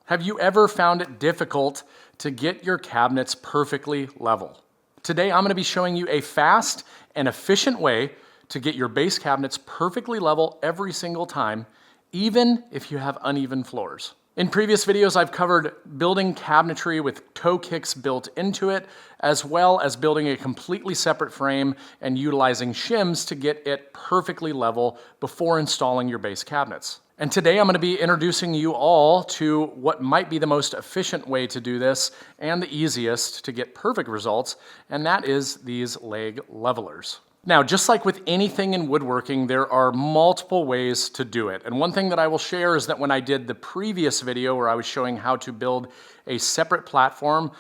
Have you ever found it difficult to get your cabinets perfectly level? Today I'm going to be showing you a fast and efficient way to get your base cabinets perfectly level every single time, even if you have uneven floors. In previous videos, I've covered building cabinetry with toe kicks built into it, as well as building a completely separate frame and utilizing shims to get it perfectly level before installing your base cabinets. And today I'm going to be introducing you all to what might be the most efficient way to do this and the easiest to get perfect results, and that is these leg levelers. Now, just like with anything in woodworking, there are multiple ways to do it. And one thing that I will share is that when I did the previous video where I was showing how to build a separate platform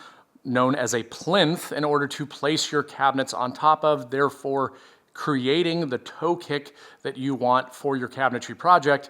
known as a plinth in order to place your cabinets on top of, therefore creating the toe kick that you want for your cabinetry project,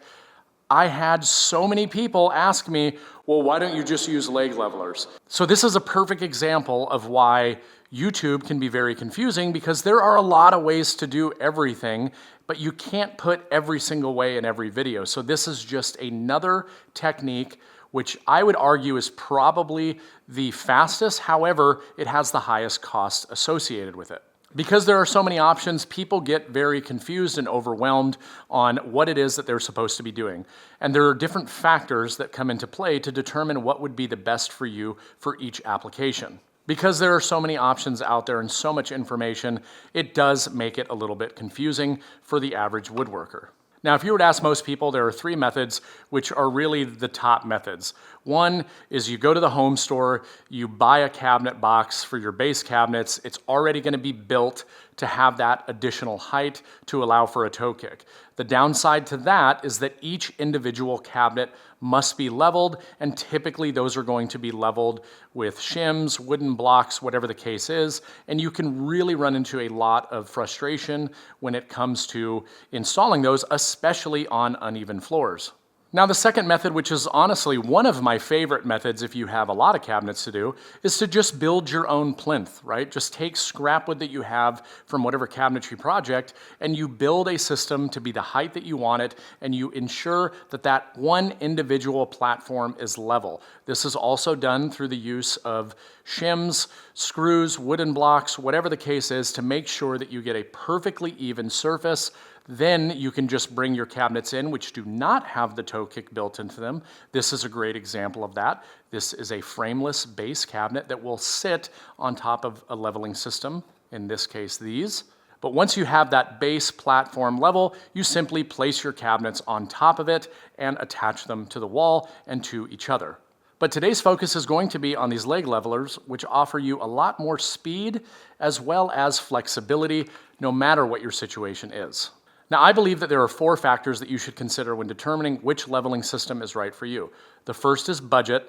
I had so many people ask me, well, why don't you just use leg levelers? So this is a perfect example of why YouTube can be very confusing, because there are a lot of ways to do everything, but you can't put every single way in every video. So this is just another technique which I would argue is probably the fastest. However, it has the highest cost associated with it. Because there are so many options, people get very confused and overwhelmed on what it is that they're supposed to be doing. And there are different factors that come into play to determine what would be the best for you for each application. Because there are so many options out there and so much information, it does make it a little bit confusing for the average woodworker. Now, if you were to ask most people, there are three methods which are really the top methods. One is you go to the home store, you buy a cabinet box for your base cabinets. It's already going to be built to have that additional height to allow for a toe kick. The downside to that is that each individual cabinet must be leveled, and typically those are going to be leveled with shims, wooden blocks, whatever the case is, and you can really run into a lot of frustration when it comes to installing those, especially on uneven floors. Now, the second method, which is honestly one of my favorite methods if you have a lot of cabinets to do, is to just build your own plinth, right? Just take scrap wood that you have from whatever cabinetry project, and you build a system to be the height that you want it, and you ensure that that one individual platform is level. This is also done through the use of shims, screws, wooden blocks, whatever the case is, to make sure that you get a perfectly even surface. Then you can just bring your cabinets in, which do not have the toe kick built into them. This is a great example of that. This is a frameless base cabinet that will sit on top of a leveling system, in this case these. But once you have that base platform level, you simply place your cabinets on top of it and attach them to the wall and to each other. But today's focus is going to be on these leg levelers, which offer you a lot more speed as well as flexibility, no matter what your situation is. Now, I believe that there are four factors that you should consider when determining which leveling system is right for you. The first is budget.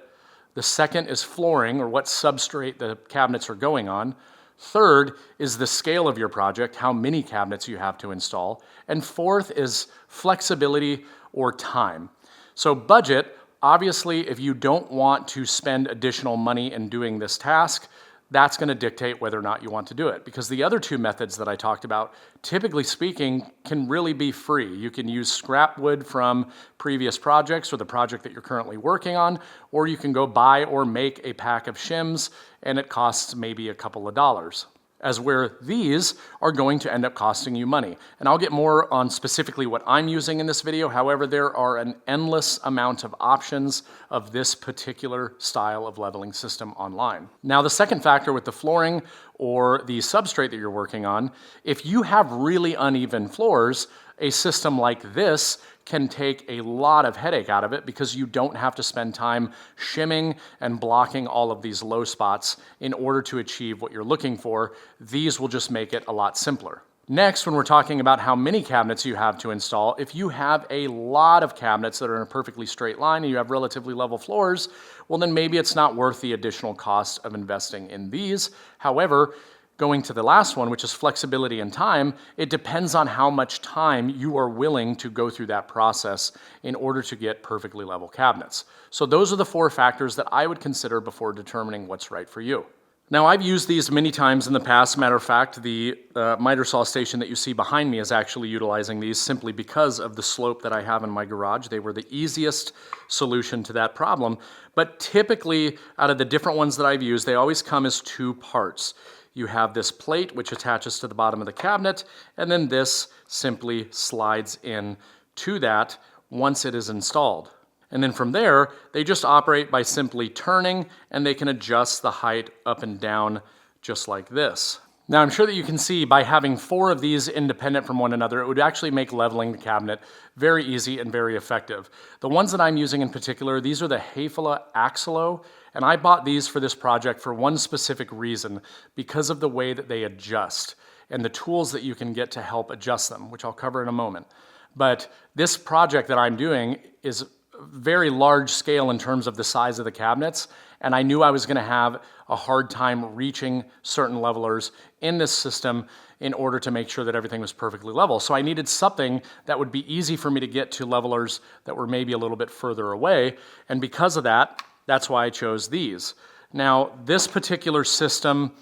The second is flooring, or what substrate the cabinets are going on. Third is the scale of your project, how many cabinets you have to install. And fourth is flexibility or time. So budget, obviously, if you don't want to spend additional money in doing this task, that's going to dictate whether or not you want to do it. Because the other two methods that I talked about, typically speaking, can really be free. You can use scrap wood from previous projects or the project that you're currently working on, or you can go buy or make a pack of shims, and it costs maybe a couple of dollars. As where these are going to end up costing you money. And I'll get more on specifically what I'm using in this video. However, there are an endless amount of options of this particular style of leveling system online. Now, the second factor with the flooring or the substrate that you're working on, if you have really uneven floors, a system like this can take a lot of headache out of it, because you don't have to spend time shimming and blocking all of these low spots in order to achieve what you're looking for. These will just make it a lot simpler. Next, when we're talking about how many cabinets you have to install, if you have a lot of cabinets that are in a perfectly straight line and you have relatively level floors, well, then maybe it's not worth the additional cost of investing in these. However, going to the last one, which is flexibility and time, it depends on how much time you are willing to go through that process in order to get perfectly level cabinets. So those are the four factors that I would consider before determining what's right for you. Now, I've used these many times in the past. Matter of fact, the miter saw station that you see behind me is actually utilizing these simply because of the slope that I have in my garage. They were the easiest solution to that problem. But typically, out of the different ones that I've used, they always come as two parts. You have this plate, which attaches to the bottom of the cabinet, and then this simply slides in to that once it is installed. And then from there, they just operate by simply turning, and they can adjust the height up and down just like this. Now, I'm sure that you can see by having 4 of these independent from one another, it would actually make leveling the cabinet very easy and very effective. The ones that I'm using in particular, these are the Hafele Axilo, and I bought these for this project for one specific reason, because of the way that they adjust and the tools that you can get to help adjust them, which I'll cover in a moment. But this project that I'm doing is very large scale in terms of the size of the cabinets, and I knew I was going to have a hard time reaching certain levelers in this system in order to make sure that everything was perfectly level. So I needed something that would be easy for me to get to levelers that were maybe a little bit further away, and because of that, that's why I chose these. Now, this particular system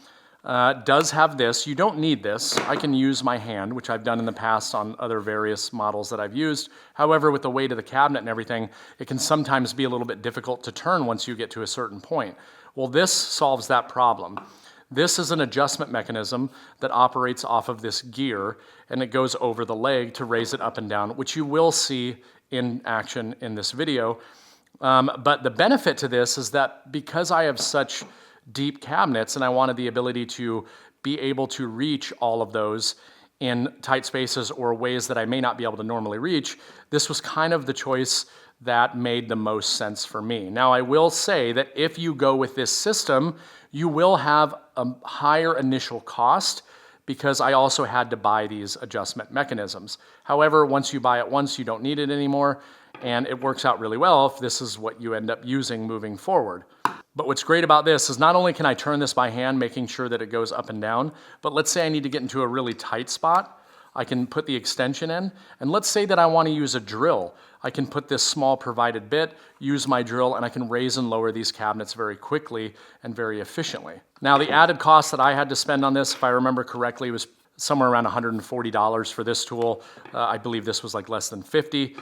does have this. You don't need this. I can use my hand, which I've done in the past on other various models that I've used. However, with the weight of the cabinet and everything, it can sometimes be a little bit difficult to turn once you get to a certain point. Well, this solves that problem. This is an adjustment mechanism that operates off of this gear, and it goes over the leg to raise it up and down, which you will see in action in this video. But the benefit to this is that because I have such deep cabinets and I wanted the ability to be able to reach all of those in tight spaces or ways that I may not be able to normally reach, this was kind of the choice that made the most sense for me. Now, I will say that if you go with this system, you will have a higher initial cost because I also had to buy these adjustment mechanisms. However, once you buy it once, you don't need it anymore, and it works out really well if this is what you end up using moving forward. But what's great about this is not only can I turn this by hand, making sure that it goes up and down, but let's say I need to get into a really tight spot, I can put the extension in, and let's say that I want to use a drill. I can put this small provided bit, use my drill, and I can raise and lower these cabinets very quickly and very efficiently. Now, the added cost that I had to spend on this, if I remember correctly, was somewhere around $140 for this tool. I believe this was like less than $50.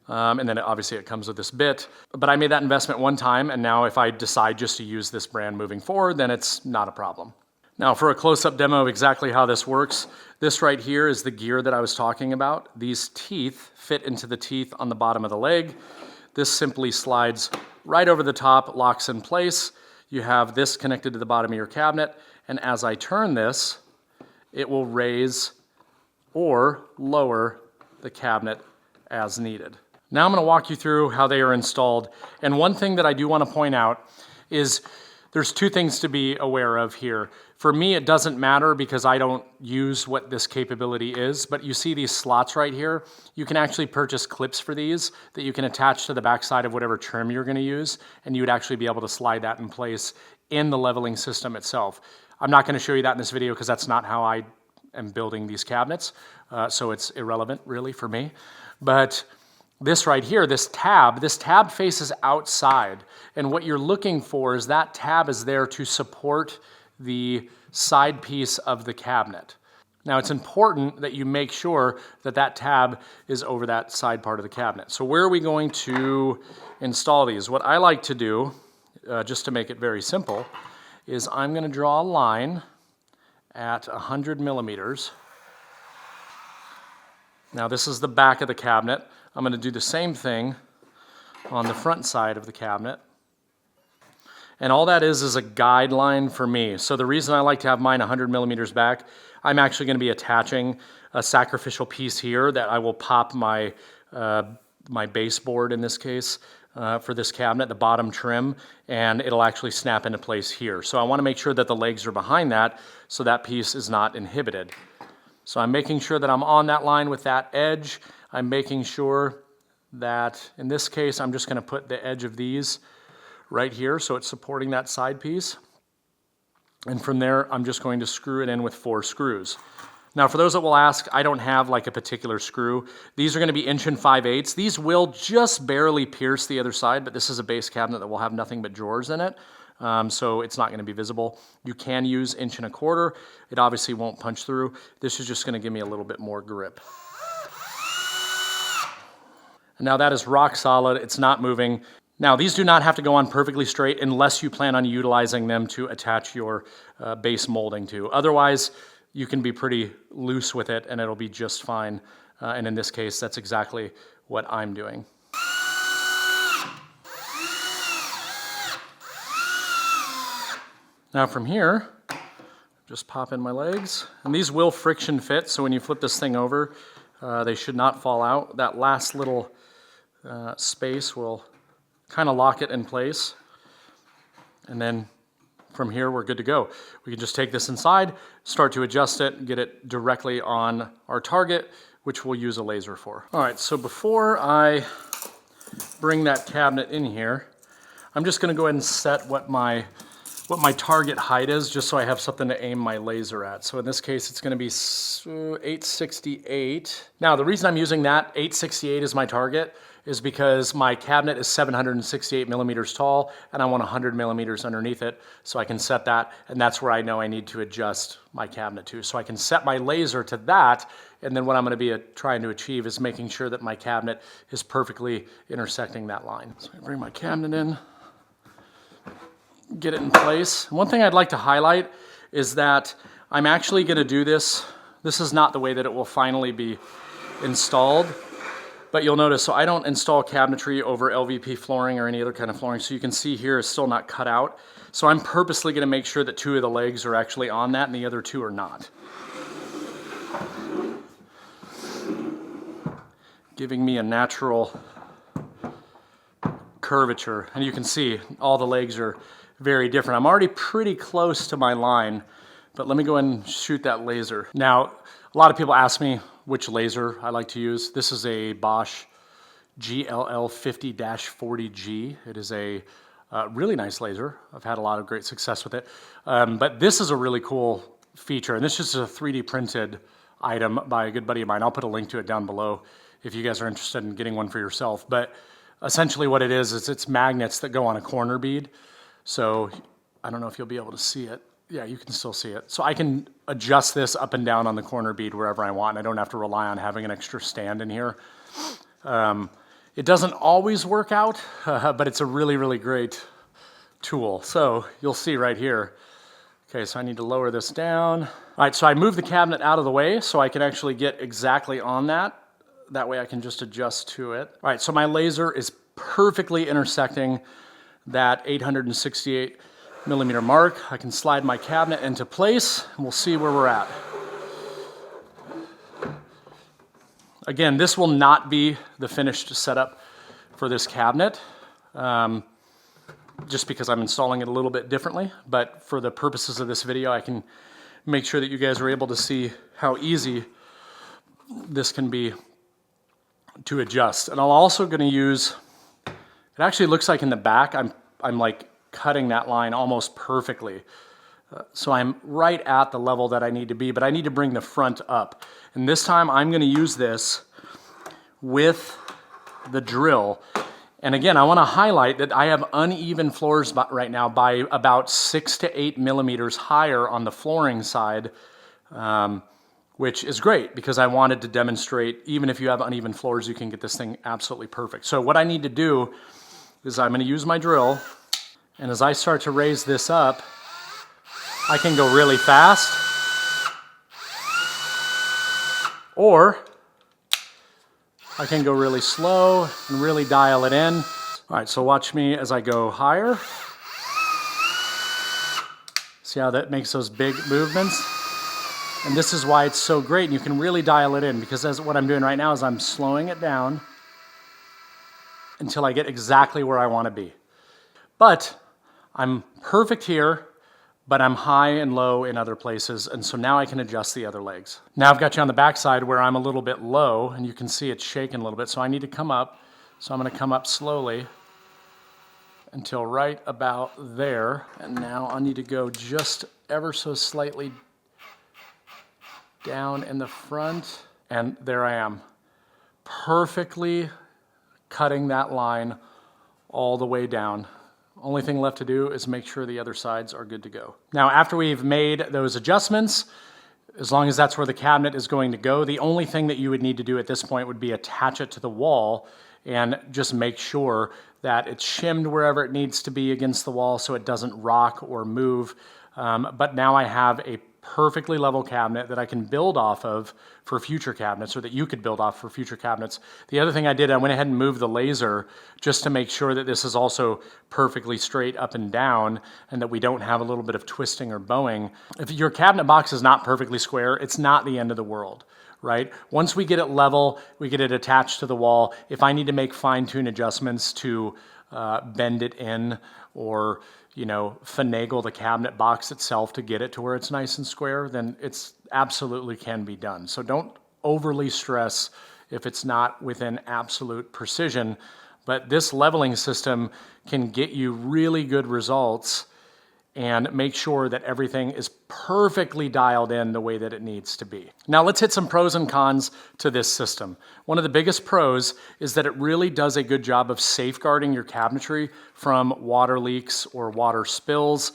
And then obviously it comes with this bit. But I made that investment one time, and now if I decide just to use this brand moving forward, then it's not a problem. Now, for a close-up demo of exactly how this works, this right here is the gear that I was talking about. These teeth fit into the teeth on the bottom of the leg. This simply slides right over the top, locks in place. You have this connected to the bottom of your cabinet, and as I turn this, it will raise or lower the cabinet as needed. Now I'm going to walk you through how they are installed. And one thing that I do want to point out is there's 2 things to be aware of here. For me, it doesn't matter because I don't use what this capability is, but you see these slots right here. You can actually purchase clips for these that you can attach to the backside of whatever trim you're going to use, and you would actually be able to slide that in place in the leveling system itself. I'm not going to show you that in this video because that's not how I am building these cabinets, so it's irrelevant really for me. But this right here, this tab faces outside, and what you're looking for is that tab is there to support the side piece of the cabinet. Now, it's important that you make sure that that tab is over that side part of the cabinet. So where are we going to install these? What I like to do, just to make it very simple, is I'm going to draw a line at 100 millimeters. Now, this is the back of the cabinet. I'm going to do the same thing on the front side of the cabinet. And all that is a guideline for me. So the reason I like to have mine 100 millimeters back, I'm actually going to be attaching a sacrificial piece here that I will pop my baseboard in this case for this cabinet, the bottom trim, and it'll actually snap into place here. So I want to make sure that the legs are behind that so that piece is not inhibited. So I'm making sure that I'm on that line with that edge. I'm making sure that, in this case, I'm just going to put the edge of these right here so it's supporting that side piece. And from there, I'm just going to screw it in with 4 screws. Now, for those that will ask, I don't have like a particular screw. These are going to be 1 5/8". These will just barely pierce the other side, but this is a base cabinet that will have nothing but drawers in it. so it's not going to be visible. You can use 1.25 inch. It obviously won't punch through. This is just going to give me a little bit more grip. And now that is rock solid. It's not moving. Now these do not have to go on perfectly straight unless you plan on utilizing them to attach your base molding to. Otherwise, you can be pretty loose with it and it'll be just fine. And in this case, that's exactly what I'm doing. Now from here, just pop in my legs. And these will friction fit, so when you flip this thing over, they should not fall out. That last little space will kind of lock it in place. And then from here, we're good to go. We can just take this inside, start to adjust it, get it directly on our target, which we'll use a laser for. All right, so before I bring that cabinet in here, I'm just gonna go ahead and set what my target height is, just so I have something to aim my laser at. So in this case, it's gonna be 868. Now, the reason I'm using that 868 as my target is because my cabinet is 768 millimeters tall and I want 100 millimeters underneath it, so I can set that, and that's where I know I need to adjust my cabinet to. So I can set my laser to that, and then what I'm gonna be trying to achieve is making sure that my cabinet is perfectly intersecting that line. So I bring my cabinet in, get it in place. One thing I'd like to highlight is that I'm actually gonna do this. This is not the way that it will finally be installed, but you'll notice, so I don't install cabinetry over LVP flooring or any other kind of flooring, so you can see here it's still not cut out. So I'm purposely gonna make sure that 2 of the legs are actually on that and the other 2 are not. Giving me a natural curvature, and you can see all the legs are very different. I'm already pretty close to my line, but let me go ahead and shoot that laser. Now, a lot of people ask me which laser I like to use. This is a Bosch GLL50-40G. It is a really nice laser. I've had a lot of great success with it. But this is a really cool feature, and this is a 3D printed item by a good buddy of mine. I'll put a link to it down below if you guys are interested in getting one for yourself. But essentially what it is it's magnets that go on a corner bead. So I don't know if you'll be able to see it. Yeah, you can still see it. So I can adjust this up and down on the corner bead wherever I want, and I don't have to rely on having an extra stand in here. It doesn't always work out, but it's a really, really great tool. So you'll see right here. Okay, so I need to lower this down. All right, so I move the cabinet out of the way so I can actually get exactly on that. That way I can just adjust to it. All right, so my laser is perfectly intersecting that 868 millimeter mark. I can slide my cabinet into place and we'll see where we're at. Again, this will not be the finished setup for this cabinet, just because I'm installing it a little bit differently, but for the purposes of this video, I can make sure that you guys are able to see how easy this can be to adjust. And I'm also gonna use, it actually looks like in the back, I'm like cutting that line almost perfectly. So I'm right at the level that I need to be, but I need to bring the front up. And this time I'm gonna use this with the drill. And again, I wanna highlight that I have uneven floors right now by about 6 to 8 millimeters higher on the flooring side, which is great because I wanted to demonstrate, even if you have uneven floors, you can get this thing absolutely perfect. So what I need to do is I'm gonna use my drill, and as I start to raise this up, I can go really fast, or I can go really slow and really dial it in. All right, so watch me as I go higher. See how that makes those big movements? And this is why it's so great, and you can really dial it in, because what I'm doing right now is I'm slowing it down until I get exactly where I want to be. But I'm perfect here, but I'm high and low in other places, and so now I can adjust the other legs. Now I've got you on the back side where I'm a little bit low, and you can see it's shaking a little bit, so I need to come up. So I'm gonna come up slowly until right about there, and now I need to go just ever so slightly down in the front, and there I am, perfectly cutting that line all the way down. Only thing left to do is make sure the other sides are good to go. Now, after we've made those adjustments, as long as that's where the cabinet is going to go, the only thing that you would need to do at this point would be attach it to the wall and just make sure that it's shimmed wherever it needs to be against the wall so it doesn't rock or move. But now I have a perfectly level cabinet that I can build off of for future cabinets, or that you could build off for future cabinets. The other thing I did, I went ahead and moved the laser just to make sure that this is also perfectly straight up and down and that we don't have a little bit of twisting or bowing. If your cabinet box is not perfectly square, it's not the end of the world, right? Once we get it level, we get it attached to the wall. If I need to make fine-tune adjustments to bend it in or finagle the cabinet box itself to get it to where it's nice and square, then it's absolutely can be done. So don't overly stress if it's not within absolute precision, but this leveling system can get you really good results and make sure that everything is perfectly dialed in the way that it needs to be. Now let's hit some pros and cons to this system. One of the biggest pros is that it really does a good job of safeguarding your cabinetry from water leaks or water spills.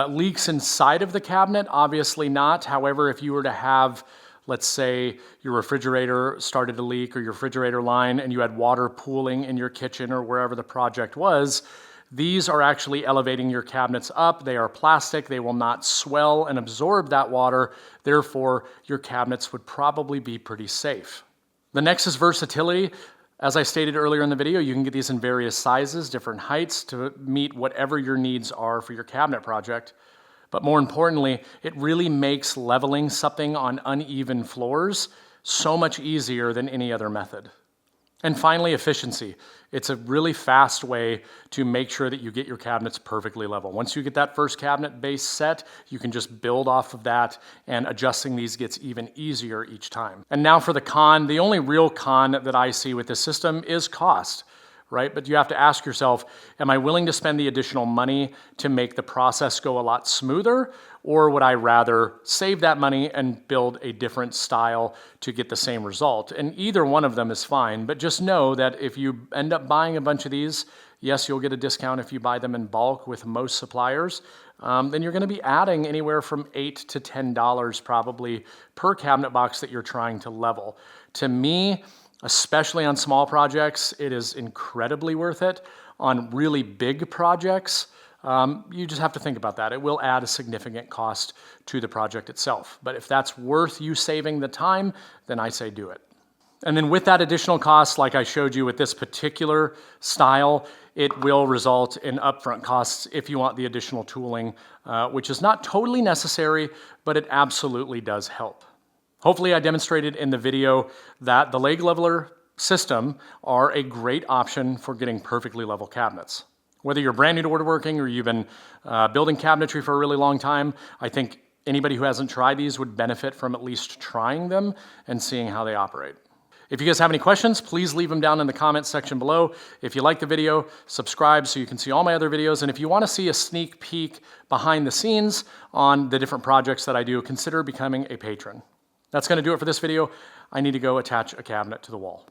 Leaks inside of the cabinet, obviously not. However, if you were to have, let's say, your refrigerator started to leak or your refrigerator line and you had water pooling in your kitchen or wherever the project was, these are actually elevating your cabinets up. They are plastic. They will not swell and absorb that water. Therefore, your cabinets would probably be pretty safe. The next is versatility. As I stated earlier in the video, you can get these in various sizes, different heights to meet whatever your needs are for your cabinet project. But more importantly, it really makes leveling something on uneven floors so much easier than any other method. And finally, efficiency. It's a really fast way to make sure that you get your cabinets perfectly level. Once you get that first cabinet base set, you can just build off of that, and adjusting these gets even easier each time. And now for the con. The only real con that I see with this system is cost, right? But you have to ask yourself, am I willing to spend the additional money to make the process go a lot smoother? Or would I rather save that money and build a different style to get the same result? And either one of them is fine, but just know that if you end up buying a bunch of these, yes, you'll get a discount if you buy them in bulk with most suppliers, then you're gonna be adding anywhere from $8 to $10 probably per cabinet box that you're trying to level. To me, especially on small projects, it is incredibly worth it. On really big projects, you just have to think about that. It will add a significant cost to the project itself. But if that's worth you saving the time, then I say do it. And then with that additional cost, like I showed you with this particular style, it will result in upfront costs if you want the additional tooling, which is not totally necessary, but it absolutely does help. Hopefully I demonstrated in the video that the leg leveler system are a great option for getting perfectly level cabinets. Whether you're brand new to woodworking or you've been building cabinetry for a really long time, I think anybody who hasn't tried these would benefit from at least trying them and seeing how they operate. If you guys have any questions, please leave them down in the comments section below. If you like the video, subscribe so you can see all my other videos. And if you want to see a sneak peek behind the scenes on the different projects that I do, consider becoming a patron. That's going to do it for this video. I need to go attach a cabinet to the wall.